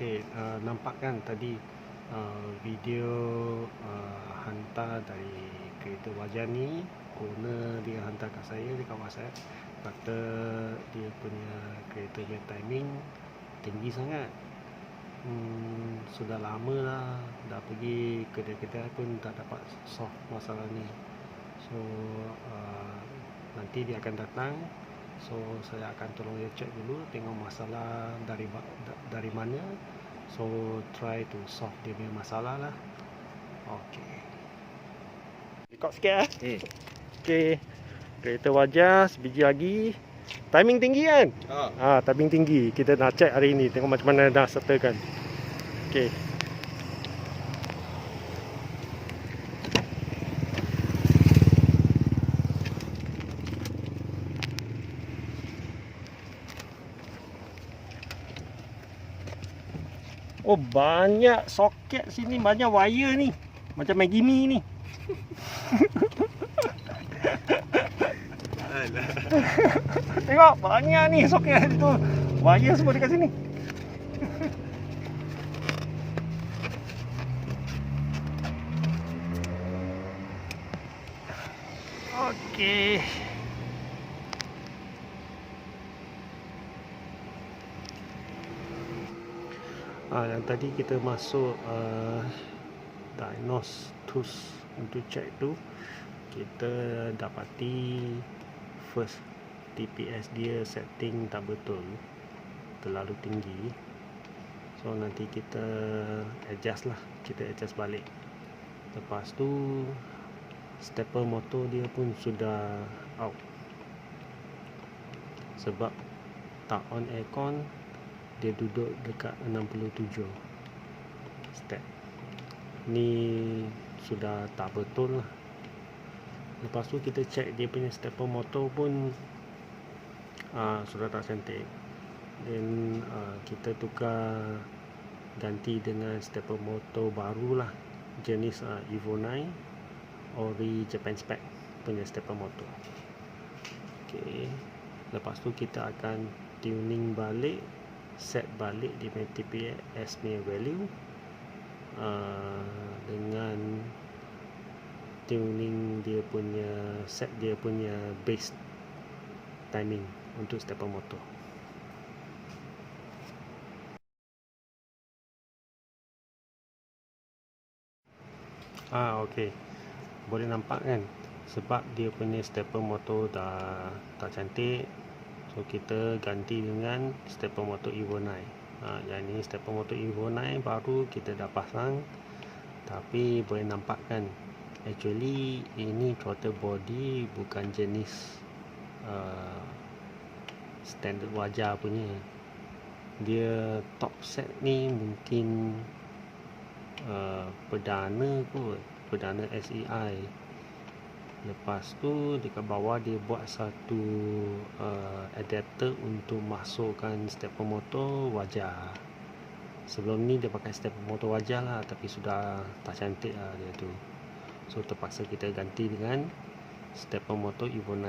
Okey, nampak kan tadi video hantar dari kereta Wajah ni, owner dia hantar kat saya dekat WhatsApp, kata dia punya kereta punya timing tinggi sangat. Sudah lama lah, dah pergi kedai-kedai pun tak dapat solve masalah ni. So nanti dia akan datang. So saya akan tolong dia check dulu, tengok masalah dari mana. So try to solve dia punya masalah lah. Okey. Record sikit Okey. Kereta Wajah sebiji lagi. Timing tinggi kan? Timing tinggi. Kita nak check hari ni, tengok macam mana dah settlekan. Okey. Oh, banyak soket sini, banyak wire ni. Macam Maggi Mee ni. Tengok, banyak ni soket tu. Wire semua dekat sini. Okey. Yang tadi kita masuk diagnose tools untuk check tu, kita dapati first TPS dia setting tak betul, terlalu tinggi. So nanti kita adjust lah, kita adjust balik. Lepas tu stepper motor dia pun sudah out sebab tak on aircon, dia duduk dekat 67 step. Ni sudah tak betul lah. Lepas tu kita check dia punya stepper motor pun sudah tak cantik. Dan kita tukar, ganti dengan stepper motor baru lah, jenis Evo 9 ori Japan spec punya stepper motor. Okey. Lepas tu kita akan tuning balik, set balik dia punya TPS punya value dengan tuning dia punya, set dia punya base timing untuk stepper motor. Okey. Boleh nampak kan, sebab dia punya stepper motor dah tak cantik. So kita ganti dengan stepper motor Evo 9. Yang ni stepper motor Evo 9 baru kita dah pasang. Tapi boleh nampak kan, actually ini throttle body bukan jenis standard Wajah punya. Dia top set ni mungkin perdana kot, perdana SEI. Lepas tu dekat bawah dia buat satu adapter untuk masukkan stepper motor Wajah. Sebelum ni dia pakai stepper motor Wajah lah, tapi sudah tak cantik lah dia tu. So terpaksa kita ganti dengan stepper motor Evo 9.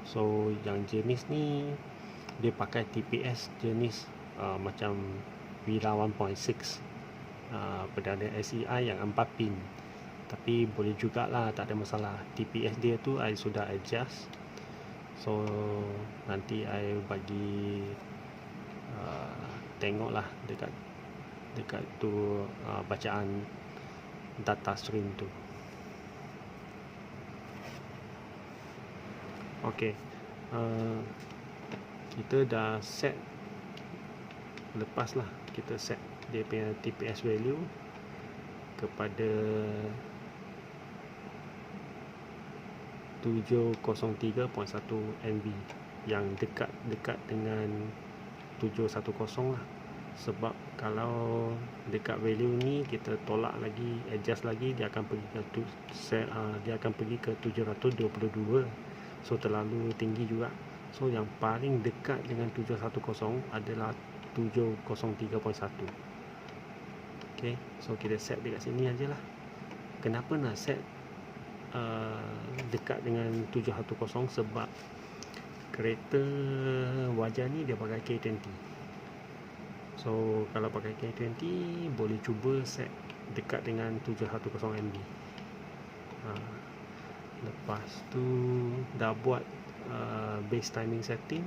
So yang jenis ni dia pakai TPS jenis macam Vira 1.6 perdana SEI yang 4 pin. Tapi boleh jugalah, tak ada masalah. TPS dia tu I sudah adjust. So nanti I bagi tengoklah dekat tu bacaan data stream tu. Okey. Kita dah set, lepas lah kita set dia punya TPS value kepada 703.1 NB yang dekat dengan 710 lah. Sebab kalau dekat value ni kita tolak lagi, adjust lagi, dia akan pergi ke 722. So terlalu tinggi juga. So yang paling dekat dengan 710 adalah 703.1. Okey, so kita set dekat sini ajalah. Kenapa nak set dekat dengan 710? Sebab kereta Wajah ni dia pakai K20. So kalau pakai K20 boleh cuba set dekat dengan 710 MB. Lepas tu dah buat base timing setting,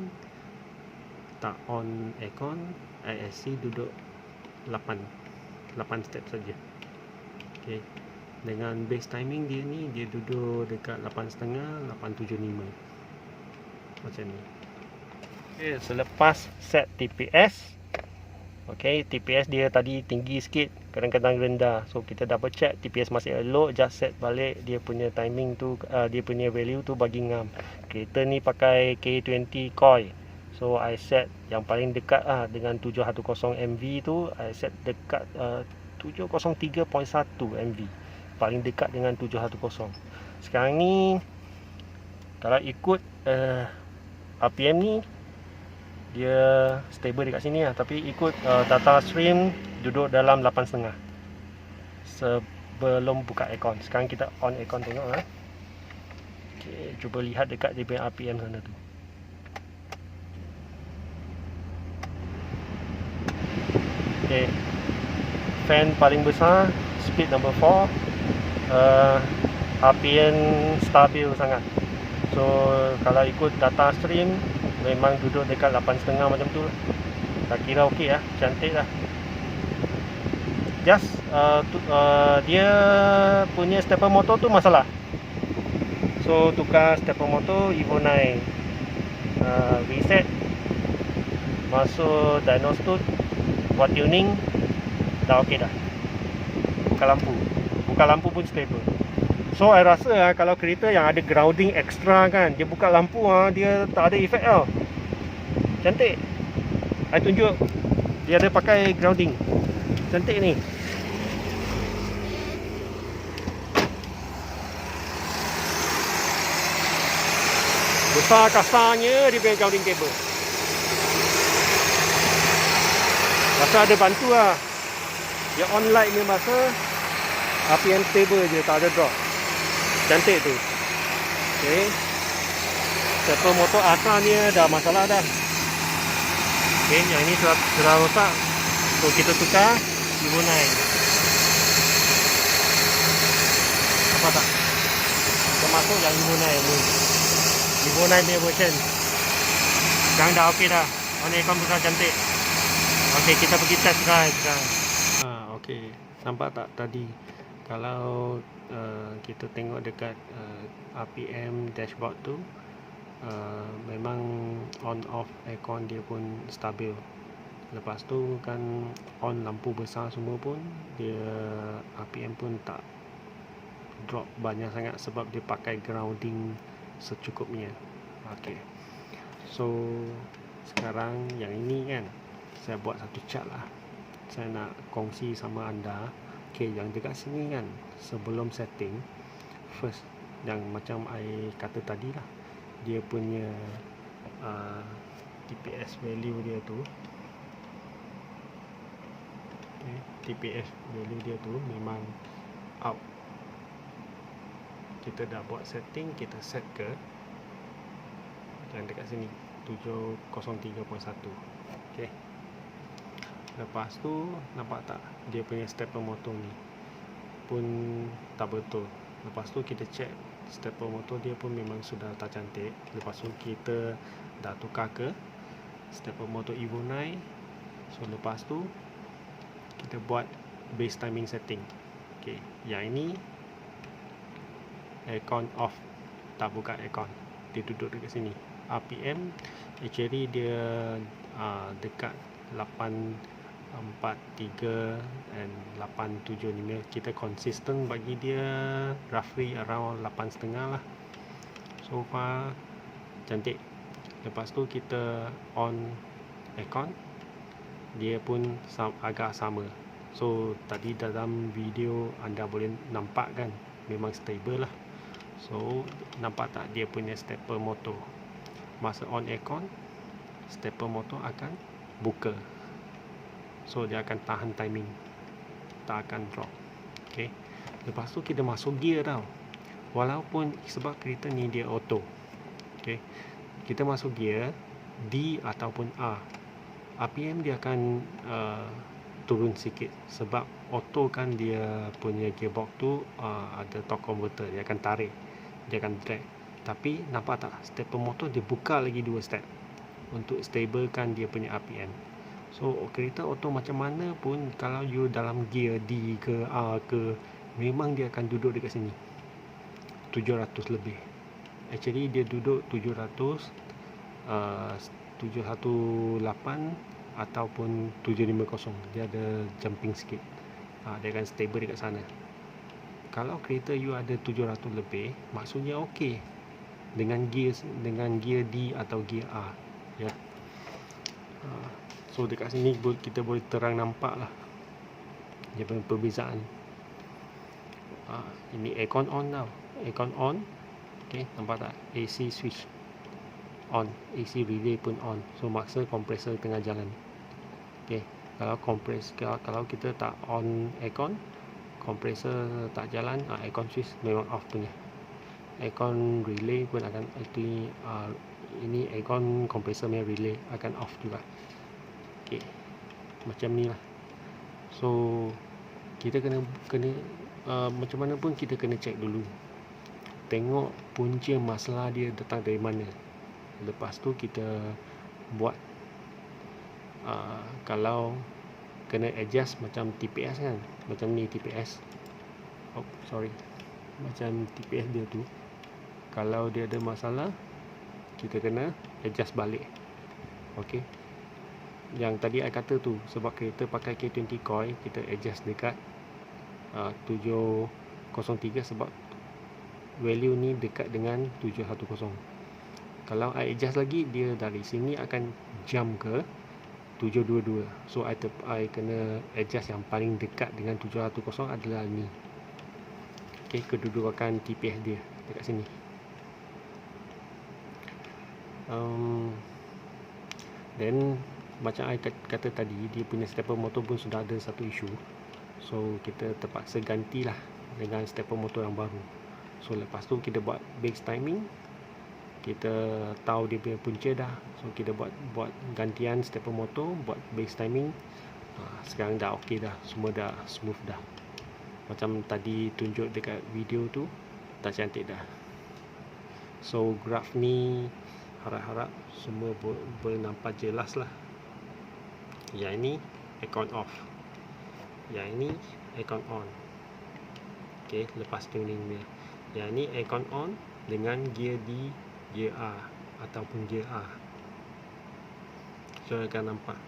tak on aircon, ISC duduk 8 step saja. Okay. Dengan base timing dia ni, dia duduk dekat 8.5, 8.75 macam ni. Okay, selepas set TPS, okay, TPS dia tadi tinggi sikit, kadang-kadang rendah. So kita double check TPS masih elok, just set balik dia punya timing tu, dia punya value tu bagi ngam. Kereta ni pakai K20 coil. So I set yang paling dekat dengan 710 MV tu, I set dekat 703.1 MV. Paling dekat dengan 710. Sekarang ni kalau ikut RPM ni dia stable dekat sini lah, tapi ikut data stream duduk dalam 8.5 sebelum buka aircon. Sekarang kita on aircon tengok okay, cuba lihat dekat dia punya RPM sana tu. Okay, fan paling besar, speed number 4, RPM stabil sangat. So kalau ikut data stream memang duduk dekat 8.5 macam tu lah. Tak kira okey lah, cantik lah. Just dia punya stepper motor tu masalah. So tukar stepper motor Evo 9, reset, masuk diagnose tu, buat tuning, dah okey dah. Buka lampu pun stable. So I rasa kalau kereta yang ada grounding extra kan, dia buka lampu dia tak ada efek tau. Cantik. I tunjuk dia ada pakai grounding. Cantik ni. Besar kasarnya dia punya grounding cable. Masa ada bantu lah. Dia on light ni masa RPM stable je, tak ada drop. Cantik tu. Okay. Stepper motor asalnya dah masalah dah. Okay, yang ini sudah rosak. So kita tukar Evo 9. Apa tak? Kita masuk yang Evo 9 ni. Evo 9 ni version. Sekarang dah okey dah. On aircon bukan cantik. Okey, kita pergi test drive sekarang. Okey, nampak tak tadi kalau kita tengok dekat RPM dashboard tu, memang on off aircon dia pun stabil. Lepas tu kan on lampu besar semua pun dia RPM pun tak drop banyak sangat sebab dia pakai grounding secukupnya. Okey, so sekarang yang ini kan saya buat satu chart lah, saya nak kongsi sama anda. Okay, yang dekat sini kan sebelum setting first, yang macam I kata tadi lah, dia punya TPS value dia tu, okay, TPS value dia tu memang out. Kita dah buat setting, kita set ke yang dekat sini 703.1. okay. Lepas tu nampak tak dia punya stepper motor ni pun tak betul. Lepas tu kita check stepper motor dia pun memang sudah tak cantik. Lepas tu kita dah tukar ke stepper motor Evo 9. So lepas tu kita buat base timing setting. Okay, yang ini aircon off, tak buka aircon, dia duduk dekat sini. RPM actually dia dekat 843 and 875. Kita consistent bagi dia roughly around 8.5 lah. So far cantik. Lepas tu kita on aircon, dia pun agak sama. So tadi dalam video anda boleh nampak kan, memang stable lah. So nampak tak dia punya stepper motor, masa on aircon stepper motor akan buka. So dia akan tahan timing, tak akan drop. Okay. Lepas tu kita masuk gear tau. Walaupun sebab kereta ni dia auto, okay, kita masuk gear D ataupun A. RPM dia akan turun sikit sebab auto kan dia punya gearbox tu ada torque converter, dia akan tarik, dia akan drag. Tapi nampak tak, stepper motor dia buka lagi 2 step untuk stablekan dia punya RPM. So kereta auto macam mana pun, kalau you dalam gear D ke A ke, memang dia akan duduk dekat sini 700 lebih. Actually dia duduk 700, 718 ataupun 750. Dia ada jumping sikit. Dia akan stable dekat sana. Kalau kereta you ada 700 lebih, maksudnya okey dengan gear D atau gear A, ya. So dekat sini kita boleh terang nampak lah dia punya perbezaan. Ini aircon on tau, aircon on. Okay, nampak tak, AC switch on, AC relay pun on. So maksa kompresor tengah jalan. Okay, kalau kita tak on aircon, kompresor tak jalan, aircon switch memang off punya. Aircon relay pun akan ini aircon kompresor punya relay akan off juga. Okay, macam ni lah. So kita kena macam mana pun kita kena check dulu, tengok punca masalah dia datang dari mana. Lepas tu kita buat kalau kena adjust macam TPS kan, macam ni TPS, macam TPS dia tu, kalau dia ada masalah kita kena adjust balik. Okey, yang tadi I kata tu, sebab kereta pakai K20 coil, kita adjust dekat 703 sebab value ni dekat dengan 710. Kalau I adjust lagi, dia dari sini akan jump ke 722. So I kena adjust yang paling dekat dengan 710 adalah ni. Okay, kedudukan TPS dia dekat sini. Then macam I kata tadi, dia punya stepper motor pun sudah ada satu isu. So kita terpaksa gantilah dengan stepper motor yang baru. So lepas tu kita buat base timing, kita tahu dia punya punca dah. So kita buat gantian stepper motor, buat base timing. Sekarang dah okey dah, semua dah smooth dah. Macam tadi tunjuk dekat video tu, dah cantik dah. So graf ni harap-harap semua boleh nampak jelas lah. Yang ini aircon off, yang ini aircon on. Okay, lepas tuning dia. Yang ini aircon on dengan gear D, gear A ataupun gear A. So akan nampak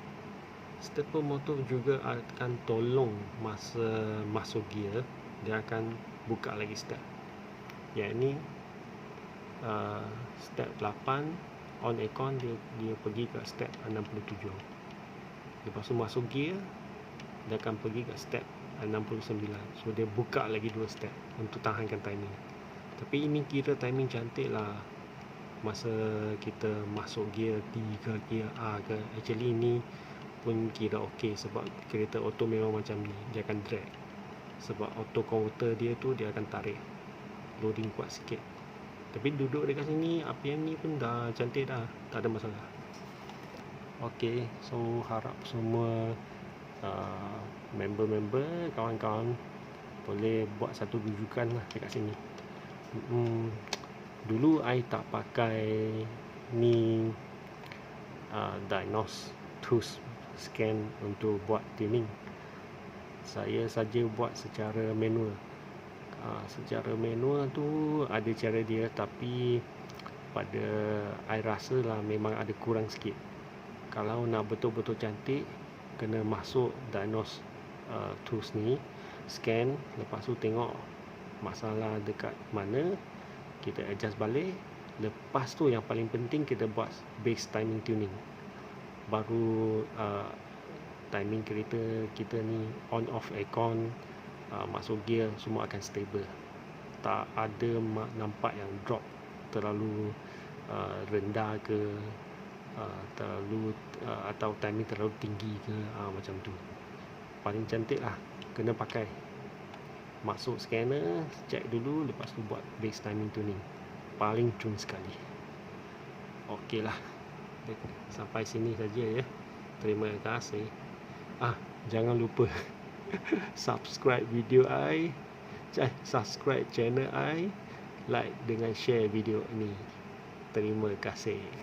stepper motor juga akan tolong masa masuk gear, dia akan buka lagi step. Yang ini step 8 on aircon, dia pergi ke step 67. Lepas tu masuk gear, dia akan pergi ke step 69. So dia buka lagi 2 step untuk tahankan timing. Tapi ini kira timing cantik lah masa kita masuk gear D ke gear A ke. Actually ini pun kira okey sebab kereta auto memang macam ni, dia akan drag. Sebab auto converter dia tu dia akan tarik, loading kuat sikit. Tapi duduk dekat sini, RPM ni pun dah cantik dah, tak ada masalah. Okey, so harap semua member-member, kawan-kawan boleh buat satu rujukan lah dekat sini. Dulu I tak pakai ni diagnose tools scan untuk buat tuning. Saya saja buat secara manual. Secara manual tu ada cara dia, tapi pada I rasa lah memang ada kurang sikit. Kalau nak betul-betul cantik, kena masuk diagnose tools ni, scan, lepas tu tengok masalah dekat mana, kita adjust balik. Lepas tu yang paling penting kita buat base timing tuning, baru timing kereta kita ni on off aircon, masuk gear, semua akan stable. Tak ada nampak yang drop terlalu rendah ke, terlalu atau timing terlalu tinggi ke, macam tu. Paling cantik lah, kena pakai. Masuk scanner, check dulu, lepas tu buat base timing tuning. Paling cun sekali. Okey lah, sampai sini saja ya. Terima kasih. Jangan lupa subscribe video I, subscribe channel I, like dengan share video ini. Terima kasih.